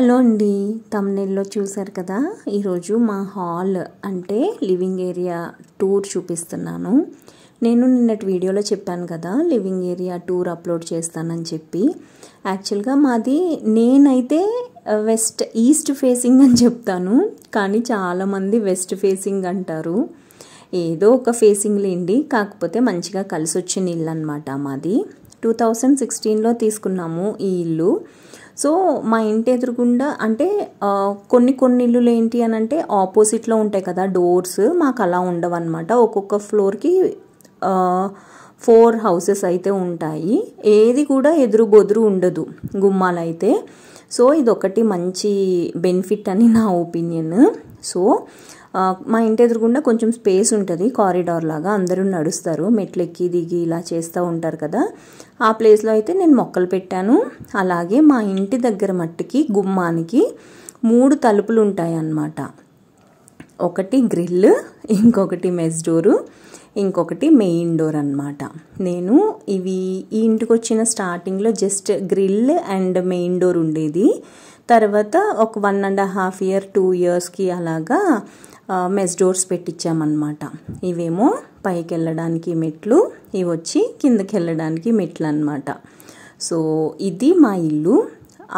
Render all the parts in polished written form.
Hello అండి, తమ్నెల్లో చూసారు కదా. ఈరోజు మా హాల్ అంటే లివింగ్ ఏరియా టూర్ చూపిస్తున్నాను. నేను నిన్నటి వీడియోలో చెప్పాను కదా లివింగ్ ఏరియా టూర్ అప్లోడ్ చేస్తానని చెప్పి. యాక్చువల్గా మాది నేనైతే ఈస్ట్ ఫేసింగ్ అని చెప్తాను, కానీ చాలామంది వెస్ట్ ఫేసింగ్ అంటారు. ఏదో ఒక ఫేసింగ్ లేండి, కాకపోతే మంచిగా కలిసి వచ్చిన ఇల్లు అనమాట మాది. 2016లో తీసుకున్నాము ఈ ఇల్లు. సో మా ఇంటి ఎదురుగుండా అంటే కొన్ని ఇల్లులు ఏంటి అని అంటే ఆపోజిట్లో ఉంటాయి కదా డోర్స్, మాకు అలా ఉండవు అనమాట. ఒక్కొక్క ఫ్లోర్కి 4 హౌసెస్ అయితే ఉంటాయి. ఏది కూడా ఎదురు బొదురు ఉండదు గుమ్మాలైతే. సో ఇదొకటి మంచి బెనిఫిట్ అని నా ఒపీనియన్. సో మా ఇంటి ఎదురుగుండా కొంచెం స్పేస్ ఉంటుంది, కారిడార్ లాగా, అందరూ నడుస్తారు, మెట్లు ఎక్కి దిగి ఇలా చేస్తూ ఉంటారు కదా. ఆ ప్లేస్లో అయితే నేను మొక్కలు పెట్టాను. అలాగే మా ఇంటి దగ్గర మట్టికి గుమ్మానికి 3 తలుపులు ఉంటాయి అన్నమాట. ఒకటి గ్రిల్, ఇంకొకటి మెస్ డోరు, ఇంకొకటి మెయిన్ డోర్ అన్నమాట. నేను ఈ ఇంటికి వచ్చిన స్టార్టింగ్లో just grill and main door ఉండేది. తర్వాత ఒక 1.5 year 2 yearsకి అలాగా మెస్ డోర్స్ పెట్టించామన్నమాట. ఇవేమో పైకి వెళ్ళడానికి మెట్లు, ఇవి వచ్చి కిందకి వెళ్ళడానికి మెట్లు అన్నమాట. సో ఇది మా ఇల్లు.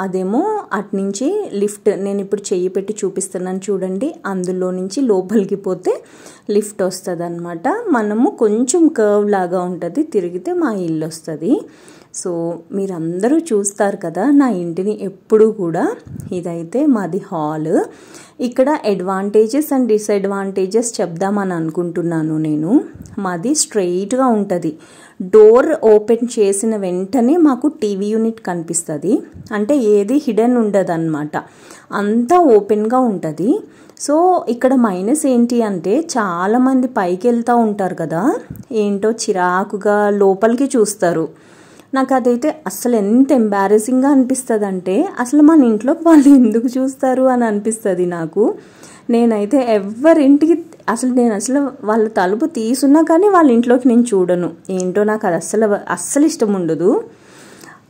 అదేమో అటునుంచి లిఫ్ట్, నేను ఇప్పుడు చెయ్యి పెట్టి చూపిస్తున్నాను చూడండి, అందులో నుంచి లోపలికి పోతే లిఫ్ట్ వస్తుంది అన్నమాట. మనము కొంచెం కర్వ్ లాగా ఉంటుంది, తిరిగితే మా ఇల్లు వస్తుంది. సో మీరందరూ చూస్తారు కదా నా ఇంటిని ఎప్పుడు కూడా. ఇదైతే మాది హాల్. ఇక్కడ అడ్వాంటేజెస్ అండ్ డిసడ్వాంటేజెస్ చెప్దామని అనుకుంటున్నాను నేను. మాది స్ట్రెయిట్గా ఉంటుంది. డోర్ ఓపెన్ చేసిన వెంటనే మాకు టీవీ యూనిట్ కనిపిస్తుంది. అంటే ఏది హిడెన్ ఉండదు అన్నమాట, అంతా ఓపెన్గా ఉంటుంది. సో ఇక్కడ మైనస్ ఏంటి అంటే చాలామంది పైకి వెళ్తూ ఉంటారు కదా, ఏంటో చిరాకుగా లోపలికి చూస్తారు. నాకు అదైతే అసలు ఎంత ఎంబారెసింగ్గా అనిపిస్తుంది అంటే, అసలు మన ఇంట్లోకి వాళ్ళు ఎందుకు చూస్తారు అని అనిపిస్తుంది నాకు. నేనైతే ఎవరింటికి నేను అసలు వాళ్ళ తలుపు తీసున్నా కానీ వాళ్ళ ఇంట్లోకి నేను చూడను. ఏంటో నాకు అది అస్సలు ఇష్టం ఉండదు.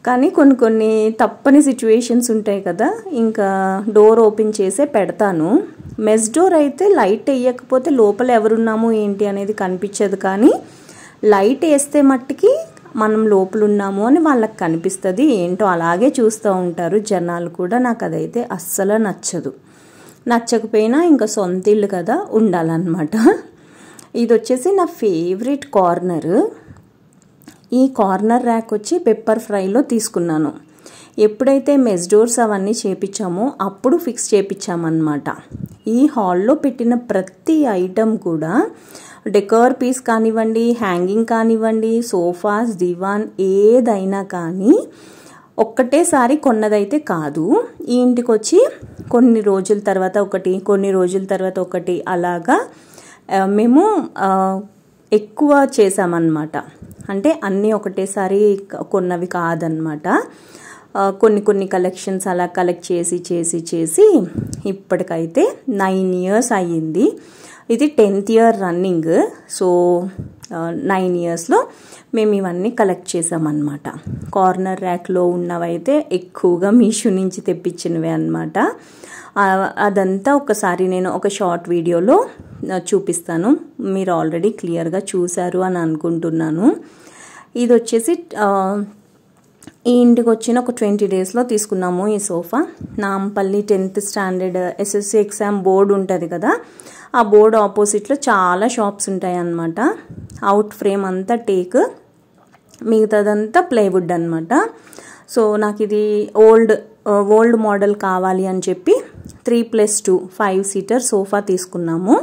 కానీ కొన్ని తప్పని సిచ్యువేషన్స్ ఉంటాయి కదా, ఇంకా డోర్ ఓపెన్ చేసే పెడతాను. మెస్ డోర్ అయితే లైట్ వేయకపోతే లోపల ఎవరున్నాము ఏంటి అనేది కనిపించదు, కానీ లైట్ వేస్తే మట్టుకి మనం లోపల ఉన్నాము అని వాళ్ళకి కనిపిస్తుంది. ఏంటో అలాగే చూస్తూ ఉంటారు జనాలు కూడా. నాకు అదైతే అస్సలు నచ్చకపోయినా ఇంకా సొంత ఇల్లు కదా, ఉండాలన్నమాట. ఇది వచ్చేసి నా ఫేవరెట్ కార్నర్. ఈ కార్నర్ ర్యాక్ వచ్చి పెప్పర్ ఫ్రైలో తీసుకున్నాను. ఎప్పుడైతే మెస్ డోర్స్ అవన్నీ చేపించామో అప్పుడు ఫిక్స్ చేపించామన్నమాట. ఈ హాల్లో పెట్టిన ప్రతి ఐటమ్ కూడా డెకోర్ పీస్ కానివ్వండి, హ్యాంగింగ్ కానివ్వండి, సోఫాస్, దివాన్ ఏదైనా కానీ ఒక్కటేసారి కొన్నదైతే కాదు. ఈ ఇంటికి వచ్చి కొన్ని రోజుల తర్వాత ఒకటి అలాగా మేము ఎక్కువ చేసామన్నమాట. అంటే అన్నీ ఒకటేసారి కొన్నవి కాదన్నమాట. కొన్ని కలెక్షన్స్ అలా కలెక్ట్ చేసి ఇప్పటికైతే 9 years అయ్యింది. ఇది 10th year రన్నింగ్. సో 9 yearsలో మేము ఇవన్నీ కలెక్ట్ చేసామన్నమాట. కార్నర్ ర్యాక్లో ఉన్నవైతే ఎక్కువగా మీషో నుంచి తెప్పించినవే అన్నమాట. అదంతా ఒకసారి నేను ఒక షార్ట్ వీడియోలో చూపిస్తాను. మీరు ఆల్రెడీ క్లియర్గా చూశారు అని అనుకుంటున్నాను. ఇది వచ్చేసి ఈ ఇంటికి వచ్చిన ఒక 20 daysలో తీసుకున్నాము ఈ sofa. Nampally 10th standard SSC exam board ఉంటుంది కదా, ఆ బోర్డు ఆపోజిట్లో చాలా షాప్స్ ఉంటాయి అన్నమాట. అవుట్ ఫ్రేమ్ అంతా టేక్, మిగతాదంతా ప్లైవుడ్ అన్నమాట. సో నాకు ఇది ఓల్డ్ మోడల్ కావాలి అని చెప్పి 3+2 5-seater సోఫా తీసుకున్నాము.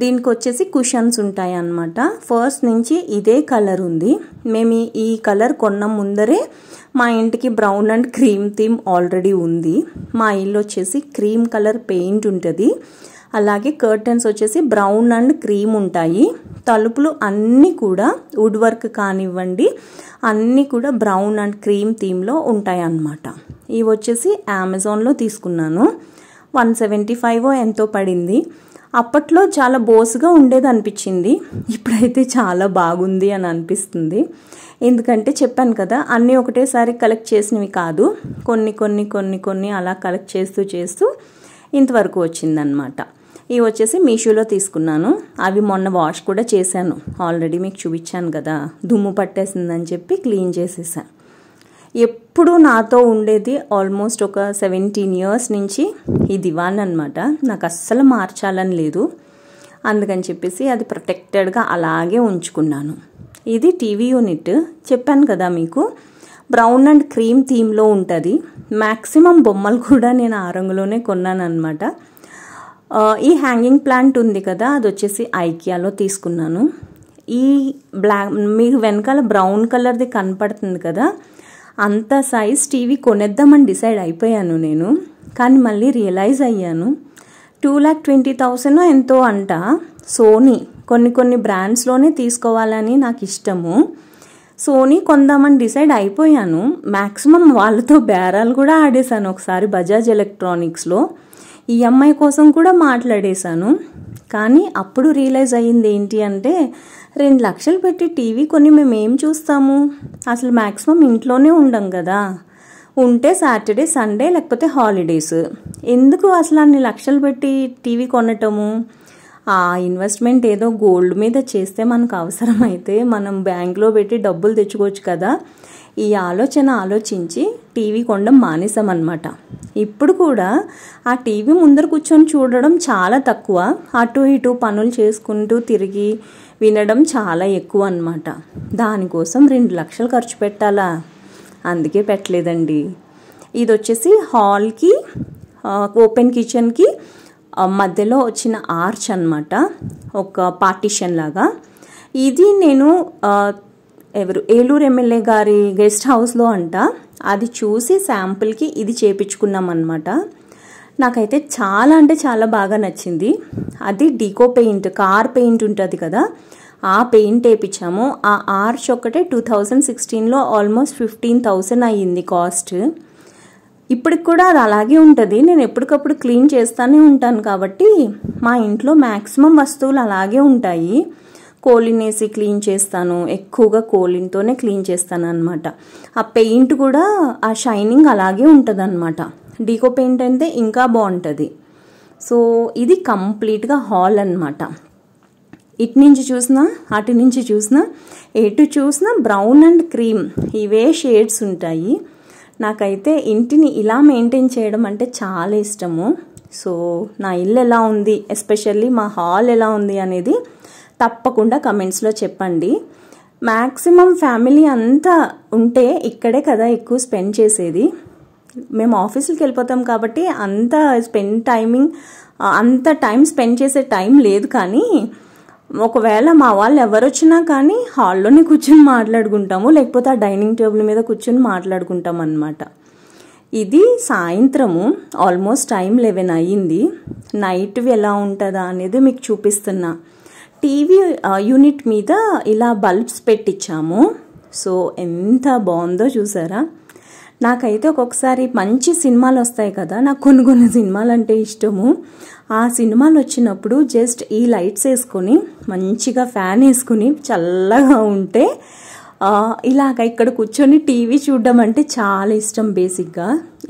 దీనికి వచ్చేసి కుషన్స్ ఉంటాయి అన్నమాట. ఫస్ట్ నుంచి ఇదే కలర్ ఉంది. మేము ఈ కలర్ కొన్న ముందరే మా ఇంటికి brown and cream theme already ఉంది. మా ఇల్లు వచ్చేసి క్రీమ్ కలర్ పెయింట్ ఉంటుంది. అలాగే కర్టన్స్ వచ్చేసి బ్రౌన్ అండ్ క్రీమ్ ఉంటాయి. తలుపులు అన్నీ కూడా వుడ్ వర్క్ కానివ్వండి, అన్నీ కూడా బ్రౌన్ అండ్ క్రీమ్ థీమ్లో ఉంటాయి అన్నమాట. ఇవి వచ్చేసి అమెజాన్లో తీసుకున్నాను. 175 ఎంతో పడింది. అప్పట్లో చాలా బోసుగా ఉండేది అనిపించింది, ఇప్పుడైతే చాలా బాగుంది అని అనిపిస్తుంది. ఎందుకంటే చెప్పాను కదా, అన్నీ ఒకటేసారి కలెక్ట్ చేసినవి కాదు, కొన్ని కొన్ని కొన్ని కొన్ని అలా కలెక్ట్ చేస్తూ ఇంతవరకు వచ్చిందనమాట. ఇవి వచ్చేసి మీషోలో తీసుకున్నాను. అవి మొన్న వాష్ కూడా చేశాను, ఆల్రెడీ మీకు చూపించాను కదా, దుమ్ము పట్టేసిందని చెప్పి క్లీన్ చేసేసాను. ఎప్పుడు నాతో ఉండేది ఆల్మోస్ట్ ఒక 17 years నుంచి ఈ దివాన్ అనమాట. నాకు అస్సలు మార్చాలని లేదు, అందుకని చెప్పేసి అది ప్రొటెక్టెడ్గా అలాగే ఉంచుకున్నాను. ఇది టీవీ యూనిట్ చెప్పాను కదా మీకు, బ్రౌన్ అండ్ క్రీమ్ థీమ్లో ఉంటుంది. మ్యాక్సిమం బొమ్మలు కూడా నేను ఆ రంగులోనే కొన్నాను అనమాట. ఈ హ్యాంగింగ్ ప్లాంట్ ఉంది కదా, అది వచ్చేసి ఐకియాలో తీసుకున్నాను. ఈ బ్లాక్ మీకు వెనకాల బ్రౌన్ కలర్ది కనపడుతుంది కదా, అంత సైజ్ టీవీ కొనేద్దామని డిసైడ్ అయిపోయాను నేను. కానీ మళ్ళీ రియలైజ్ అయ్యాను, 2,20,000 ఎంతో అంట. సోనీ కొన్ని బ్రాండ్స్లోనే తీసుకోవాలని నాకు ఇష్టము. సోనీ కొందామని డిసైడ్ అయిపోయాను. మ్యాక్సిమం వాళ్ళతో బేరాలు కూడా ఆడేశాను ఒకసారి బజాజ్ ఎలక్ట్రానిక్స్లో. ఈఎంఐ కోసం కూడా మాట్లాడేశాను. కానీ అప్పుడు రియలైజ్ అయ్యింది ఏంటి అంటే, 2 లక్షలు పెట్టి టీవీ కొని మేము ఏం చూస్తాము, అసలు మ్యాక్సిమం ఇంట్లోనే ఉండం కదా, ఉంటే సాటర్డే సండే లేకపోతే హాలిడేస్, ఎందుకు అసలు అన్ని లక్షలు పెట్టి టీవీ కొనటము. ఆ ఇన్వెస్ట్మెంట్ ఏదో గోల్డ్ మీద చేస్తే మనకు అవసరమైతే మనం బ్యాంక్లో పెట్టి డబ్బులు తెచ్చుకోవచ్చు కదా. ఈ ఆలోచించి టీవీ కొనడం మానేసామన్నమాట. ఇప్పుడు కూడా ఆ టీవీ ముందర కూర్చొని చూడడం చాలా తక్కువ, అటు ఇటు పనులు చేసుకుంటూ తిరిగి వినడం చాలా ఎక్కువ అన్నమాట. దానికోసం 2 లక్షలు ఖర్చు పెట్టాలా, అందుకే పెట్టలేదండి. ఇది వచ్చేసి హాల్కి ఓపెన్ కిచెన్కి మధ్యలో వచ్చిన ఆర్చ్ అన్నమాట, ఒక పార్టీషన్ లాగా. ఇది నేను ఏలూరు ఎమ్మెల్యే గారి గెస్ట్ హౌస్లో అంట, అది చూసి శాంపుల్కి ఇది చేపించుకున్నాం అన్నమాట. నాకైతే చాలా అంటే చాలా బాగా నచ్చింది. అది డీకో పెయింట్, కార్ పెయింట్ ఉంటుంది కదా, ఆ పెయింట్ వేయించాము. ఆ ఆర్చ్ ఒకటే 2016లో ఆల్మోస్ట్ 15,000 అయ్యింది కాస్ట్. ఇప్పటికి కూడా అది అలాగే ఉంటుంది. నేను ఎప్పటికప్పుడు క్లీన్ చేస్తూనే ఉంటాను కాబట్టి మా ఇంట్లో మ్యాక్సిమం వస్తువులు అలాగే ఉంటాయి. కోలినేసి క్లీన్ చేస్తాను, ఎక్కువగా కోలిన్తోనే క్లీన్ చేస్తాను అనమాట. ఆ పెయింట్ కూడా ఆ షైనింగ్ అలాగే ఉంటుంది అనమాట. డీకో పెయింట్ అయితే ఇంకా బాగుంటుంది. సో ఇది కంప్లీట్గా హాల్ అనమాట. ఇటు నుంచి చూసినా అటు నుంచి చూసినా ఎటు చూసినా బ్రౌన్ అండ్ క్రీమ్ ఇవే షేడ్స్ ఉంటాయి. నాకైతే ఇంటిని ఇలా మెయింటైన్ చేయడం అంటే చాలా ఇష్టము. సో నా ఇల్లు ఎలా ఉంది, ఎస్పెషల్లీ మా హాల్ ఎలా ఉంది అనేది తప్పకుండా కమెంట్స్లో చెప్పండి. మ్యాక్సిమం ఫ్యామిలీ అంతా ఉంటే ఇక్కడే కదా ఎక్కువ స్పెండ్ చేసేది. మేము ఆఫీసులకు వెళ్ళిపోతాం కాబట్టి అంత టైం స్పెండ్ చేసే టైం లేదు. కానీ ఒకవేళ మా వాళ్ళు ఎవరు వచ్చినా కానీ హాల్లోనే కూర్చొని మాట్లాడుకుంటాము, లేకపోతే ఆ డైనింగ్ టేబుల్ మీద కూర్చొని మాట్లాడుకుంటాం అన్నమాట. ఇది సాయంత్రము ఆల్మోస్ట్ టైం 11 అయ్యింది. నైట్వి ఎలా ఉంటుందా అనేది మీకు చూపిస్తున్నా. టీవీ యూనిట్ మీద ఇలా బల్బ్స్ పెట్టించాము. సో ఎంత బాగుందో చూసారా. నాకైతే ఒక్కొక్కసారి మంచి సినిమాలు వస్తాయి కదా, నాకు కొన్ని సినిమాలు అంటే ఇష్టము. ఆ సినిమాలు వచ్చినప్పుడు జస్ట్ ఈ లైట్స్ వేసుకొని మంచిగా ఫ్యాన్ వేసుకుని చల్లగా ఉంటే ఇలాగ ఇక్కడ కూర్చొని టీవీ చూడడం అంటే చాలా ఇష్టం. బేసిక్గా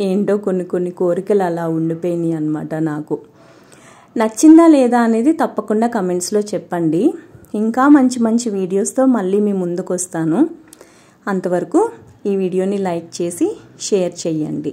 ఏంటో కొన్ని కోరికలు అలా ఉండిపోయినాయి అన్నమాట. నాకు నచ్చిందా లేదా అనేది తప్పకుండా కమెంట్స్లో చెప్పండి. ఇంకా మంచి వీడియోస్తో మళ్ళీ మీ ముందుకు వస్తాను. అంతవరకు ఈ వీడియోని లైక్ చేసి షేర్ చేయండి.